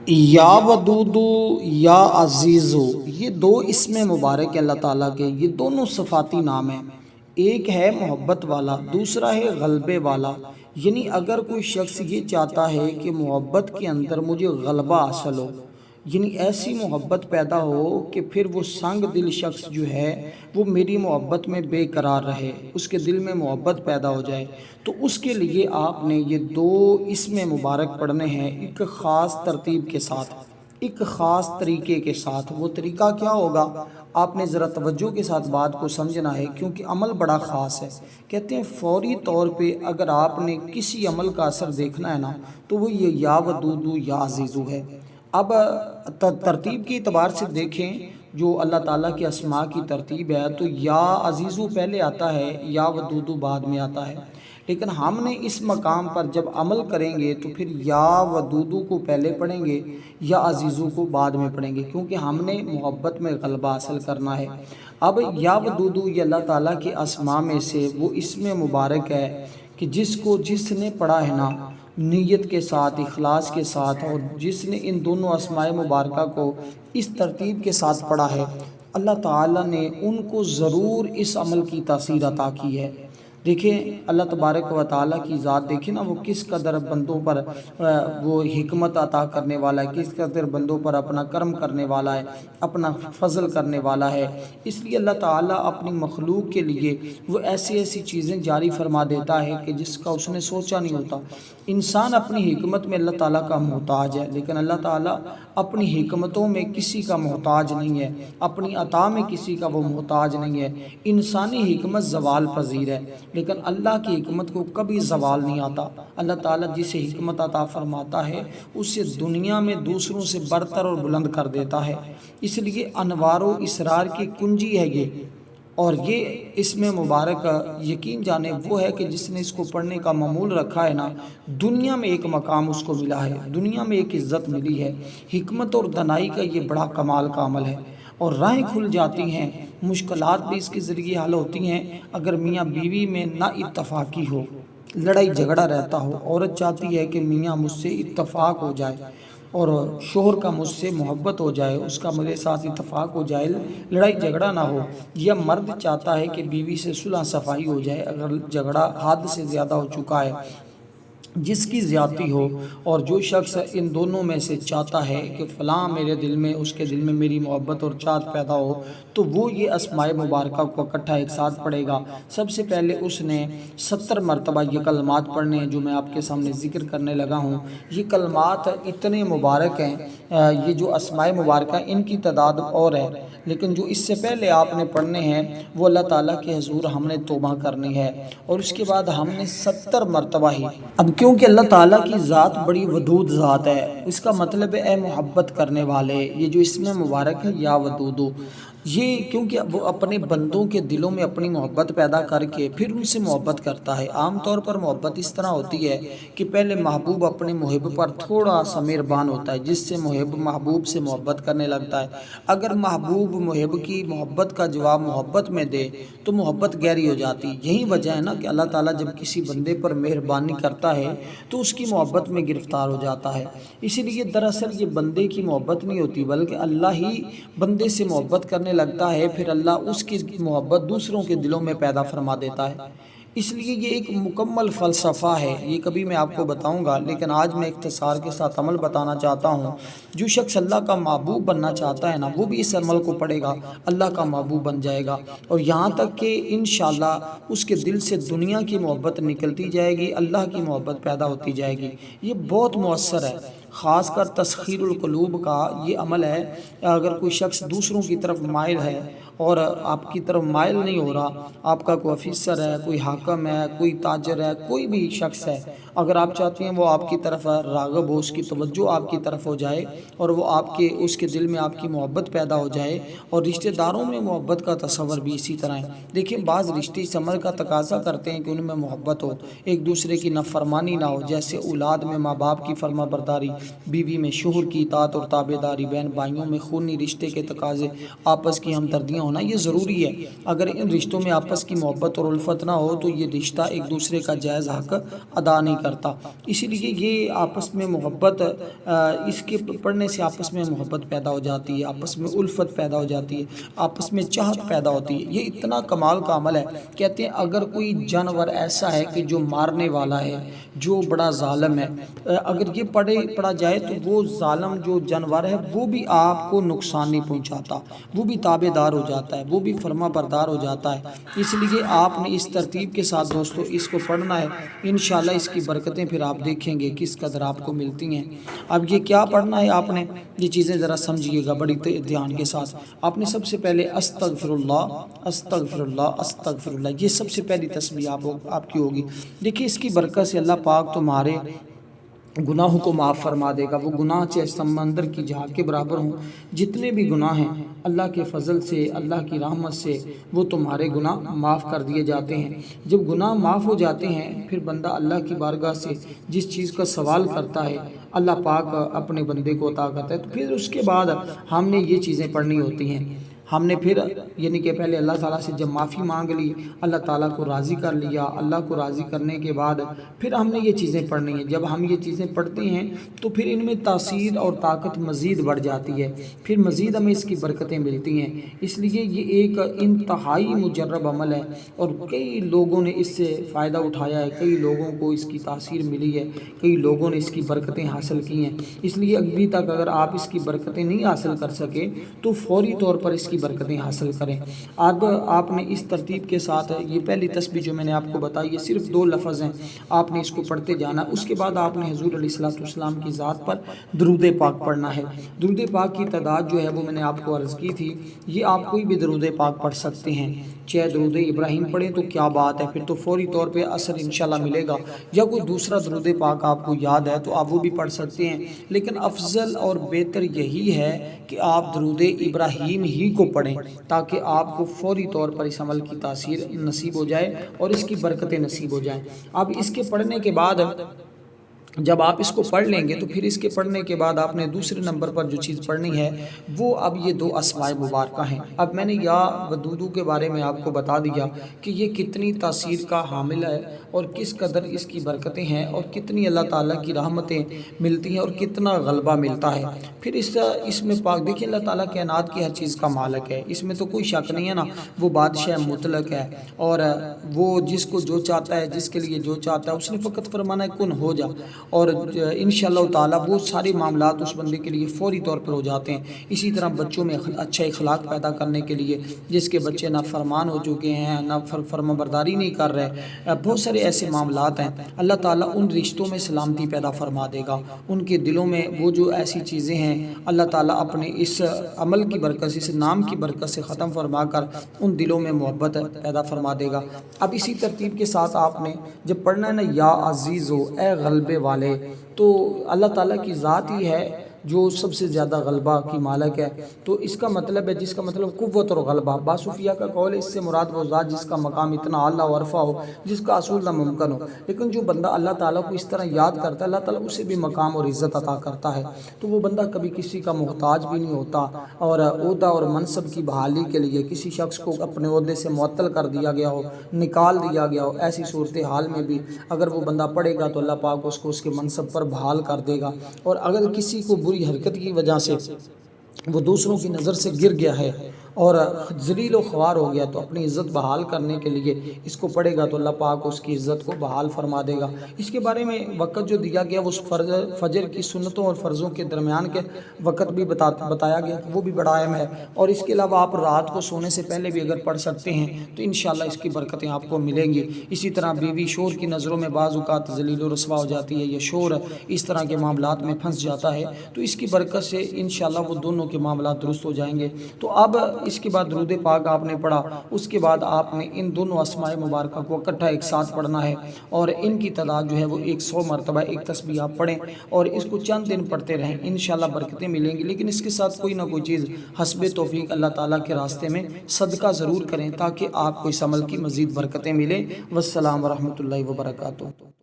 یا ودودو یا عزیزو، یہ دو اسم مبارک اللہ تعالیٰ کے، یہ دونوں صفاتی نام ہیں۔ ایک ہے محبت والا، دوسرا ہے غلبے والا۔ یعنی اگر کوئی شخص یہ چاہتا ہے کہ محبت کے اندر مجھے غلبہ حاصل ہو، یعنی ایسی محبت پیدا ہو کہ پھر وہ سنگ دل شخص جو ہے وہ میری محبت میں بے قرار رہے، اس کے دل میں محبت پیدا ہو جائے، تو اس کے لیے آپ نے یہ دو اسم مبارک پڑھنے ہیں ایک خاص ترتیب کے ساتھ، ایک خاص طریقے کے ساتھ۔ وہ طریقہ کیا ہوگا؟ آپ نے ذرا توجہ کے ساتھ بات کو سمجھنا ہے، کیونکہ عمل بڑا خاص ہے۔ کہتے ہیں فوری طور پہ اگر آپ نے کسی عمل کا اثر دیکھنا ہے نا، تو وہ یہ یا ودودو یا عزیزو ہے۔ اب ترتیب کے اعتبار سے دیکھیں، جو اللہ تعالیٰ کے اسماء کی ترتیب ہے تو یا عزیزو پہلے آتا ہے، یا ودودو بعد میں آتا ہے، لیکن ہم نے اس مقام پر جب عمل کریں گے تو پھر یا ودودو کو پہلے پڑھیں گے، یا عزیزو کو بعد میں پڑھیں گے، کیونکہ ہم نے محبت میں غلبہ حاصل کرنا ہے۔ اب یا ودودو یہ اللہ تعالیٰ کے اسماء میں سے وہ اسم مبارک ہے کہ جس نے پڑھا ہے نا نیت کے ساتھ، اخلاص کے ساتھ، اور جس نے ان دونوں اسماء مبارکہ کو اس ترتیب کے ساتھ پڑھا ہے، اللہ تعالیٰ نے ان کو ضرور اس عمل کی تاثیر عطا کی ہے۔ دیکھیں اللہ تبارک و تعالیٰ کی ذات، دیکھیں نا وہ کس قدر بندوں پر وہ حکمت عطا کرنے والا ہے، کس قدر بندوں پر اپنا کرم کرنے والا ہے، اپنا فضل کرنے والا ہے۔ اس لیے اللہ تعالیٰ اپنی مخلوق کے لیے وہ ایسی چیزیں جاری فرما دیتا ہے کہ جس کا اس نے سوچا نہیں ہوتا۔ انسان اپنی حکمت میں اللہ تعالیٰ کا محتاج ہے، لیکن اللہ تعالیٰ اپنی حکمتوں میں کسی کا محتاج نہیں ہے، اپنی عطا میں کسی کا وہ محتاج نہیں ہے۔ انسانی حکمت زوال پذیر ہے، لیکن اللہ کی حکمت کو کبھی زوال نہیں آتا۔ اللہ تعالیٰ جسے حکمت عطا فرماتا ہے اسے دنیا میں دوسروں سے برتر اور بلند کر دیتا ہے۔ اس لیے انوار و اسرار کی کنجی ہے یہ، اور یہ اسم مبارک یقین جانے وہ ہے کہ جس نے اس کو پڑھنے کا معمول رکھا ہے نا، دنیا میں ایک مقام اس کو ملا ہے، دنیا میں ایک عزت ملی ہے۔ حکمت اور دانائی کا یہ بڑا کمال کا عمل ہے، اور راہیں کھل جاتی ہیں، مشکلات بھی اس کے ذریعے حل ہوتی ہیں۔ اگر میاں بیوی میں نا اتفاقی ہو، لڑائی جھگڑا رہتا ہو، عورت چاہتی ہے کہ میاں مجھ سے اتفاق ہو جائے اور شوہر کا مجھ سے محبت ہو جائے، اس کا میرے ساتھ اتفاق ہو جائے، لڑائی جھگڑا نہ ہو، یا مرد چاہتا ہے کہ بیوی سے صلح صفائی ہو جائے اگر جھگڑا حد سے زیادہ ہو چکا ہے، جس کی زیادتی ہو، اور جو شخص ان دونوں میں سے چاہتا ہے کہ فلاں میرے دل میں، اس کے دل میں میری محبت اور چاہت پیدا ہو، تو وہ یہ اسماء مبارکہ کو اکٹھا ایک ساتھ پڑھے گا۔ سب سے پہلے اس نے 70 مرتبہ یہ کلمات پڑھنے ہیں جو میں آپ کے سامنے ذکر کرنے لگا ہوں۔ یہ کلمات اتنے مبارک ہیں، یہ جو اسماء مبارکہ ان کی تعداد اور ہے، لیکن جو اس سے پہلے آپ نے پڑھنے ہیں وہ اللہ تعالیٰ کے حضور ہم نے توبہ کرنی ہے، اور اس کے بعد ہم نے 70 مرتبہ ہی۔ اب کیونکہ اللہ تعالیٰ کی ذات بڑی ودود ذات ہے، اس کا مطلب ہے محبت کرنے والے۔ یہ جو اسم مبارک ہے یا ودودو، یہ کیونکہ وہ اپنے بندوں کے دلوں میں اپنی محبت پیدا کر کے پھر ان سے محبت کرتا ہے۔ عام طور پر محبت اس طرح ہوتی ہے کہ پہلے محبوب اپنے محب پر تھوڑا سا مہربان ہوتا ہے، جس سے محب محبوب سے محبت کرنے لگتا ہے۔ اگر محبوب محب کی محبت کا جواب محبت میں دے تو محبت گہری ہو جاتی۔ یہی وجہ ہے نا کہ اللہ تعالیٰ جب کسی بندے پر مہربانی کرتا ہے تو اس کی محبت میں گرفتار ہو جاتا ہے۔ اسی لیے دراصل یہ بندے کی محبت نہیں ہوتی، بلکہ اللہ ہی بندے سے محبت کرنے لگتا ہے، پھر اللہ اس کی محبت دوسروں کے دلوں میں پیدا فرما دیتا ہے۔ اس لیے یہ ایک مکمل فلسفہ ہے، یہ کبھی میں آپ کو بتاؤں گا، لیکن آج میں اختصار کے ساتھ عمل بتانا چاہتا ہوں۔ جو شخص اللہ کا محبوب بننا چاہتا ہے نا، وہ بھی اس عمل کو پڑھے گا، اللہ کا محبوب بن جائے گا، اور یہاں تک کہ انشاءاللہ اس کے دل سے دنیا کی محبت نکلتی جائے گی، اللہ کی محبت پیدا ہوتی جائے گی۔ یہ بہت مؤثر ہے، خاص کر تسخیر القلوب کا یہ عمل ہے۔ اگر کوئی شخص دوسروں کی طرف مائل ہے اور آپ کی طرف مائل نہیں ہو رہا، آپ کا کوئی افسر ہے، کوئی حاکم ہے، کوئی تاجر ہے، کوئی بھی شخص ہے، اگر آپ چاہتے ہیں وہ آپ کی طرف راغب ہو، اس کی توجہ آپ کی طرف ہو جائے، اور وہ اس کے دل میں آپ کی محبت پیدا ہو جائے، اور رشتہ داروں میں محبت کا تصور بھی اسی طرح ہے۔ دیکھیں بعض رشتے اس عمل کا تقاضا کرتے ہیں کہ ان میں محبت ہو، ایک دوسرے کی نافرمانی نہ ہو، جیسے اولاد میں ماں باپ کی فرما برداری، بیوی میں شوہر کی اطاعت اور تابع داری، بہن بھائیوں میں خونی رشتے کے تقاضے، آپس کی ہمدردیاں ہونا یہ ضروری ہے۔ اگر ان رشتوں میں آپس کی محبت اور الفت نہ ہو تو یہ رشتہ ایک دوسرے کا جائز حق ادا نہیں کرتا۔ اسی لیے یہ آپس میں محبت، اس کے پڑھنے سے آپس میں محبت پیدا ہو جاتی ہے، آپس میں الفت پیدا ہو جاتی ہے، آپس میں چاہت پیدا ہوتی ہے۔ یہ اتنا کمال کا عمل ہے، کہتے ہیں اگر کوئی جانور ایسا ہے کہ جو مارنے والا ہے، جو بڑا ظالم ہے، اگر یہ پڑھا جائے تو وہ ظالم جو جانور ہے وہ بھی آپ کو نقصان نہیں پہنچاتا، وہ بھی تابع دار ہو جاتا ہے، وہ بھی فرما بردار ہو جاتا ہے۔ اس لیے آپ نے اس ترتیب کے ساتھ دوستو اس کو پڑھنا ہے، انشاءاللہ اس کی برکتیں پھر آپ دیکھیں گے کس قدر آپ کو ملتی ہیں۔ اب یہ کیا پڑھنا ہے آپ نے، یہ چیزیں ذرا سمجھیے گا بڑی دھیان کے ساتھ۔ آپ نے سب سے پہلے استغفر اللہ استغفر اللہ استغفر اللہ، یہ سب سے پہلی تسبیح آپ کی ہوگی۔ دیکھیے اس کی برکت سے اللہ پاک تمہارے گناہوں کو معاف فرما دے گا۔ وہ گناہ چاہے سمندر کی جھاگ کے برابر ہوں، جتنے بھی گناہ ہیں اللہ کے فضل سے، اللہ کی رحمت سے وہ تمہارے گناہ معاف کر دیے جاتے ہیں۔ جب گناہ معاف ہو جاتے ہیں پھر بندہ اللہ کی بارگاہ سے جس چیز کا سوال کرتا ہے اللہ پاک اپنے بندے کو عطا کرتا ہے۔ تو پھر اس کے بعد ہم نے یہ چیزیں پڑھنی ہوتی ہیں۔ ہم نے پھر یعنی کہ پہلے اللہ تعالیٰ سے جب معافی مانگ لی، اللہ تعالیٰ کو راضی کر لیا، اللہ کو راضی کرنے کے بعد پھر ہم نے یہ چیزیں پڑھنی ہیں۔ جب ہم یہ چیزیں پڑھتے ہیں تو پھر ان میں تاثیر اور طاقت مزید بڑھ جاتی ہے، پھر مزید ہمیں اس کی برکتیں ملتی ہیں۔ اس لیے یہ ایک انتہائی مجرب عمل ہے اور کئی لوگوں نے اس سے فائدہ اٹھایا ہے، کئی لوگوں کو اس کی تاثیر ملی ہے، کئی لوگوں نے اس کی برکتیں حاصل کی ہیں۔ اس لیے ابھی تک اگر آپ اس کی برکتیں نہیں حاصل کر سکے تو فوری طور پر اس کی برکتیں حاصل کریں۔ اب آپ نے اس ترتیب کے ساتھ یہ پہلی تسبیح جو میں نے آپ کو بتائی یہ صرف 2 لفظ ہیں، آپ نے اس کو پڑھتے جانا۔ اس کے بعد آپ نے حضور علیہ السلام کی ذات پر درود پاک پڑھنا ہے۔ درود پاک کی تعداد جو ہے وہ میں نے آپ کو عرض کی تھی، یہ آپ کوئی بھی درود پاک پڑھ سکتے ہیں، چاہے درود ابراہیم پڑھیں تو کیا بات ہے، پھر تو فوری طور پہ اثر انشاءاللہ ملے گا، یا کوئی دوسرا درود پاک آپ کو یاد ہے تو آپ وہ بھی پڑھ سکتے ہیں، لیکن افضل اور بہتر یہی ہے کہ آپ درود ابراہیم ہی کو پڑھیں تاکہ آپ کو فوری طور پر اس عمل کی تاثیر نصیب ہو جائے اور اس کی برکتیں نصیب ہو جائیں۔ اب اس کے پڑھنے کے بعد جب آپ اس کو پڑھ لیں گے تو پھر اس کے پڑھنے کے بعد آپ نے دوسرے نمبر پر جو چیز پڑھنی ہے وہ اب یہ 2 اسماء مبارکہ ہیں۔ اب میں نے یا ودودو کے بارے میں آپ کو بتا دیا کہ یہ کتنی تاثیر کا حامل ہے اور کس قدر اس کی برکتیں ہیں اور کتنی اللہ تعالیٰ کی رحمتیں ملتی ہیں اور کتنا غلبہ ملتا ہے۔ پھر اس میں پاک دیکھیں اللہ تعالیٰ کائنات کی ہر چیز کا مالک ہے، اس میں تو کوئی شک نہیں ہے نا، وہ بادشاہ مطلق ہے اور وہ جس کو جو چاہتا ہے، جس کے لیے جو چاہتا ہے اس نے فقط فرمانا ہے کن ہو جا، اور انشاءاللہ تعالیٰ وہ سارے معاملات اس بندے کے لیے فوری طور پر ہو جاتے ہیں۔ اسی طرح بچوں میں اچھا اخلاق پیدا کرنے کے لیے جس کے بچے نہ فرمان ہو چکے ہیں، نہ فرما برداری نہیں کر رہے، بہت سارے ایسے معاملات ہیں، اللہ تعالیٰ ان رشتوں میں سلامتی پیدا فرما دے گا، ان کے دلوں میں وہ جو ایسی چیزیں ہیں اللہ تعالیٰ اپنے اس عمل کی برکت سے، اس نام کی برکت سے ختم فرما کر ان دلوں میں محبت پیدا فرما دے گا۔ اب اسی ترتیب کے ساتھ آپ نے جب پڑھنا ہے نا یا عزیزو اے غلبے والے، تو اللہ تعالیٰ کی ذات ہی ہے جو سب سے زیادہ غلبہ کی مالک ہے، تو اس کا مطلب ہے جس کا مطلب قوت اور غلبہ۔ بعض صوفیہ کا قول ہے اس سے مراد وہ ذات جس کا مقام اتنا اعلیٰ و عرفہ ہو، جس کا حصول ناممکن ہو، لیکن جو بندہ اللہ تعالیٰ کو اس طرح یاد کرتا ہے اللہ تعالیٰ اسے بھی مقام اور عزت عطا کرتا ہے، تو وہ بندہ کبھی کسی کا محتاج بھی نہیں ہوتا، اور عہدہ اور منصب کی بحالی کے لیے کسی شخص کو اپنے عہدے سے معطل کر دیا گیا ہو، نکال دیا گیا ہو، ایسی صورتحال میں بھی اگر وہ بندہ پڑھے گا تو اللہ پاک اس کو اس کے منصب پر بحال کر دے گا، اور اگر کسی کو بری حرکت کی وجہ سے وہ دوسروں کی نظر سے گر گیا ہے اور ذلیل و خوار ہو گیا تو اپنی عزت بحال کرنے کے لیے اس کو پڑھے گا تو اللہ پاک اس کی عزت کو بحال فرما دے گا۔ اس کے بارے میں وقت جو دیا گیا وہ فجر کی سنتوں اور فرضوں کے درمیان کے وقت بھی بتایا گیا کہ وہ بھی بڑا اہم ہے، اور اس کے علاوہ آپ رات کو سونے سے پہلے بھی اگر پڑھ سکتے ہیں تو انشاءاللہ اس کی برکتیں آپ کو ملیں گی۔ اسی طرح بیوی شور کی نظروں میں بعض اوقات ذلیل و رسوا ہو جاتی ہے، یہ شور اس طرح کے معاملات میں پھنس جاتا ہے، تو اس کی برکت سے انشاءاللہ وہ دونوں کے معاملات درست ہو جائیں گے۔ تو اب اس کے بعد درود پاک آپ نے پڑھا، اس کے بعد آپ نے ان دونوں اسماء مبارکہ کو اکٹھا ایک ساتھ پڑھنا ہے، اور ان کی تعداد جو ہے وہ 100 مرتبہ ایک تسبیح آپ پڑھیں اور اس کو چند دن پڑھتے رہیں، انشاءاللہ برکتیں ملیں گی، لیکن اس کے ساتھ کوئی نہ کوئی چیز حسب توفیق اللہ تعالیٰ کے راستے میں صدقہ ضرور کریں تاکہ آپ کو اس عمل کی مزید برکتیں ملیں۔ والسلام ورحمۃ اللہ وبرکاتہ۔